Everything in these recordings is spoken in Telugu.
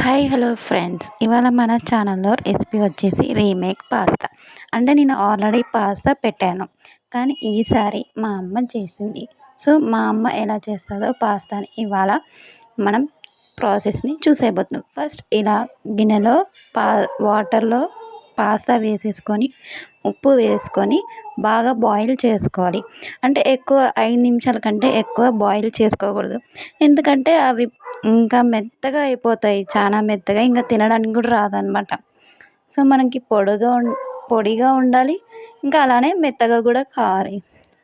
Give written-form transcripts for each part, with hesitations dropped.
హాయ్ హలో ఫ్రెండ్స్, ఇవాళ మన ఛానల్లో రెసిపీ వచ్చేసి రీమేక్ పాస్తా. అంటే నేను ఆల్రెడీ పాస్తా పెట్టాను, కానీ ఈసారి మా అమ్మ చేసింది. సో మా అమ్మ ఎలా చేస్తుందో పాస్తాని ఇవాళ మనం ప్రాసెస్ని చూసేయబోతున్నాం. ఫస్ట్ ఇలా గిన్నెలో పా వాటర్లో పాస్తా వేసేసుకొని ఉప్పు వేసుకొని బాగా బాయిల్ చేసుకోవాలి. అంటే ఎక్కువ 5 నిమిషాల కంటే ఎక్కువ బాయిల్ చేసుకోకూడదు. ఎందుకంటే అవి ఇంకా మెత్తగా అయిపోతాయి. చాలా మెత్తగా ఇంకా తినడానికి కూడా రాదనమాట. సో మనకి పొడిగా ఉండాలి. ఇంకా అలానే మెత్తగా కూడా కావాలి.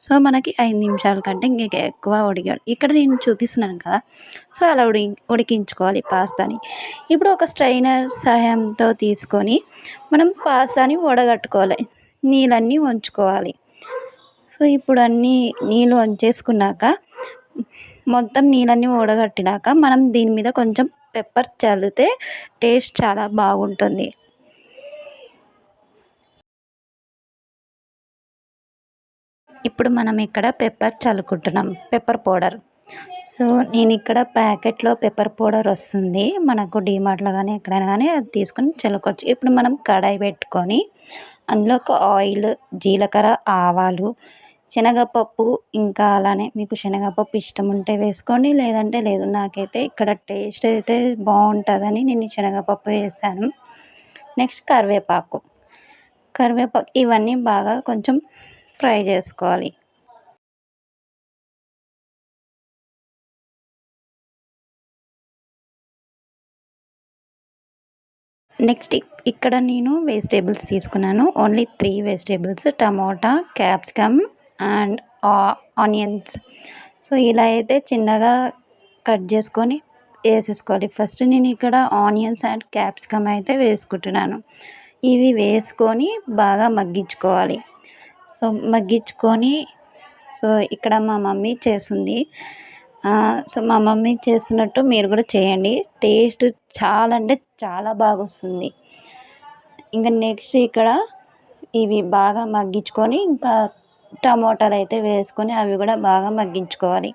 సో మనకి 5 నిమిషాల కంటే ఇంక ఎక్కువ ఉడికాలి. ఇక్కడ నేను చూపిస్తున్నాను కదా! సో అలా ఉడికించుకోవాలి పాస్తాని. ఇప్పుడు ఒక స్ట్రైనర్ సహాయంతో తీసుకొని మనం పాస్తాని వడగట్టుకోవాలి. నీళ్ళన్నీ వంచుకోవాలి. సో ఇప్పుడు అన్నీ నీళ్ళు వంచేసుకున్నాక మొత్తం నీళ్ళన్నీ వడగట్టినాక మనం దీని మీద కొంచెం పెప్పర్ చల్లితే టేస్ట్ చాలా బాగుంటుంది. ఇప్పుడు మనం ఇక్కడ పెప్పర్ చల్లుకుంటున్నాం, పెప్పర్ పౌడర్. సో నేను ఇక్కడ ప్యాకెట్లో పెప్పర్ పౌడర్ వస్తుంది మనకు డీమార్ట్లో కానీ ఎక్కడైనా కానీ అది తీసుకొని చల్లుకోవచ్చు. ఇప్పుడు మనం కడాయి పెట్టుకొని అందులో ఒక ఆయిల్, జీలకర్ర, ఆవాలు, శనగపప్పు, ఇంకా అలానే మీకు శనగపప్పు ఇష్టం ఉంటే వేసుకోండి, లేదంటే లేదు. నాకైతే ఇక్కడ టేస్ట్ అయితే బాగుంటుందని నేను శనగపప్పు వేసాను. నెక్స్ట్ కరివేపాకు ఇవన్నీ బాగా కొంచెం ఫ్రై చేసుకోవాలి. నెక్స్ట్ ఇక్కడ నేను వెజిటేబుల్స్ తీసుకున్నాను. Only 3 vegetables: tomato, capsicum and onions. So ఇలా అయితే చిన్నగా కట్ చేసుకొని వేసేసుకోవాలి. ఫస్ట్ నేను ఇక్కడ ఆనియన్స్ అండ్ క్యాప్సికమ్ అయితే వేసుకుంటున్నాను. ఇవి వేసుకొని బాగా మగ్గించుకోవాలి. సో మగ్గించుకొని సో ఇక్కడ మా మమ్మీ చేస్తుంది. సో మా మమ్మీ చేస్తున్నట్టు మీరు కూడా చేయండి. టేస్ట్ చాలా అంటే చాలా బాగా వస్తుంది. ఇంకా నెక్స్ట్ ఇక్కడ ఇవి బాగా మగ్గించుకొని ఇంకా టమోటాలు అయితే వేసుకొని అవి కూడా బాగా మగ్గించుకోవాలి.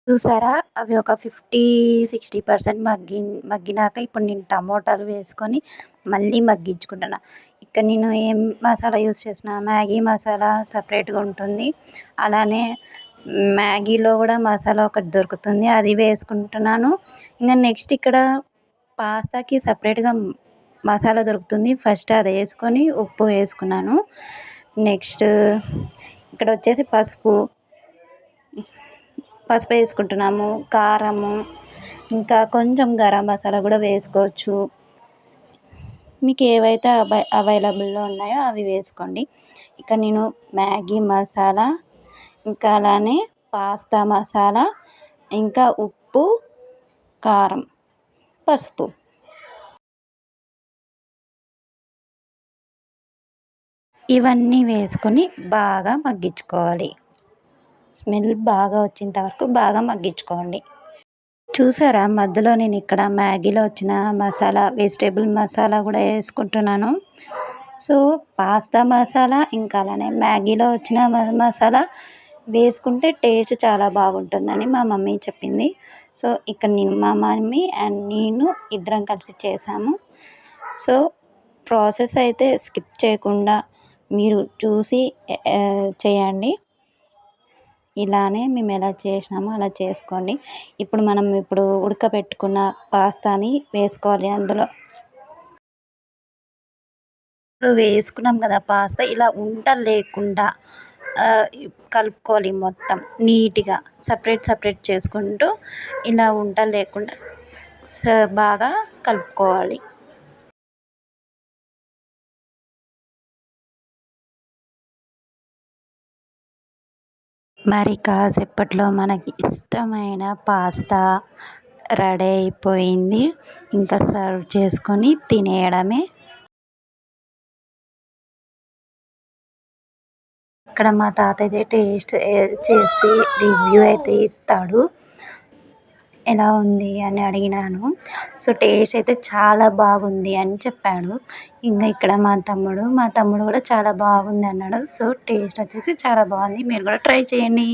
చూసారా, అవి ఒక 50-60% మగ్గినాక ఇప్పుడు నేను టమోటాలు వేసుకొని మళ్ళీ మగ్గించుకుంటున్నా. ఇక్కడ నేను ఏం మసాలా యూస్ చేసిన, మ్యాగీ మసాలా సపరేట్గా ఉంటుంది. అలానే మ్యాగీలో కూడా మసాలా ఒకటి దొరుకుతుంది, అది వేసుకుంటున్నాను. ఇంకా నెక్స్ట్ ఇక్కడ పాస్తాకి సపరేట్గా మసాలా దొరుకుతుంది. ఫస్ట్ అది వేసుకొని ఉప్పు వేసుకున్నాను. నెక్స్ట్ ఇక్కడ వచ్చేసి పసుపు వేసుకుంటున్నాము, కారము, ఇంకా కొంచెం గరం మసాలా కూడా వేసుకోవచ్చు. మీకు ఏవైతే అవైలబుల్లో ఉన్నాయో అవి వేసుకోండి. ఇక్కడ నేను మ్యాగీ మసాలా, ఇంకా అలానే పాస్తా మసాలా, ఇంకా ఉప్పు, కారం, పసుపు ఇవన్నీ వేసుకొని బాగా మగ్గించుకోవాలి. స్మెల్ బాగా వచ్చేంత వరకు బాగా మగ్గించుకోండి. చూసారా, మధ్యలో నేను ఇక్కడ మ్యాగీలో వచ్చిన మసాలా, వెజిటేబుల్ మసాలా కూడా వేసుకుంటున్నాను. సో పాస్తా మసాలా ఇంకా అలానే మ్యాగీలో వచ్చిన మసాలా వేసుకుంటే టేస్ట్ చాలా బాగుంటుందని మా మమ్మీ చెప్పింది. సో ఇక్కడ నేను, మా మమ్మీ అండ్ నేను ఇద్దరం కలిసి చేసాము. సో ప్రాసెస్ అయితే స్కిప్ చేయకుండా మీరు చూసి చేయండి. ఇలానే మేము ఎలా చేసినామో అలా చేసుకోండి. ఇప్పుడు ఉడకబెట్టుకున్న పాస్తాని వేసుకోవాలి అందులో. ఇప్పుడు వేసుకున్నాం కదా పాస్తా, ఇలా ఉండలు లేకుండా కలుపుకోవాలి మొత్తం నీట్గా. సపరేట్ చేసుకుంటూ ఇలా ఉండలు లేకుండా బాగా కలుపుకోవాలి. మరి కాసేపట్లో మనకి ఇష్టమైన పాస్తా రెడీ అయిపోయింది. ఇంకా సర్వ్ చేసుకొని తినేయడమే. ఇక్కడ మా తాత అయితే టేస్ట్ చేసి రివ్యూ అయితే ఇస్తాడు. ఎలా ఉంది అని అడిగినాను. సో, టేస్ట్ అయితే చాలా బాగుంది అని చెప్పాడు. ఇంగా ఇక్కడ మా తమ్ముడు కూడా చాలా బాగుంది అన్నాడు. సో, టేస్ట్ వచ్చేసి చాలా బాగుంది. మీరు కూడా ట్రై చేయండి.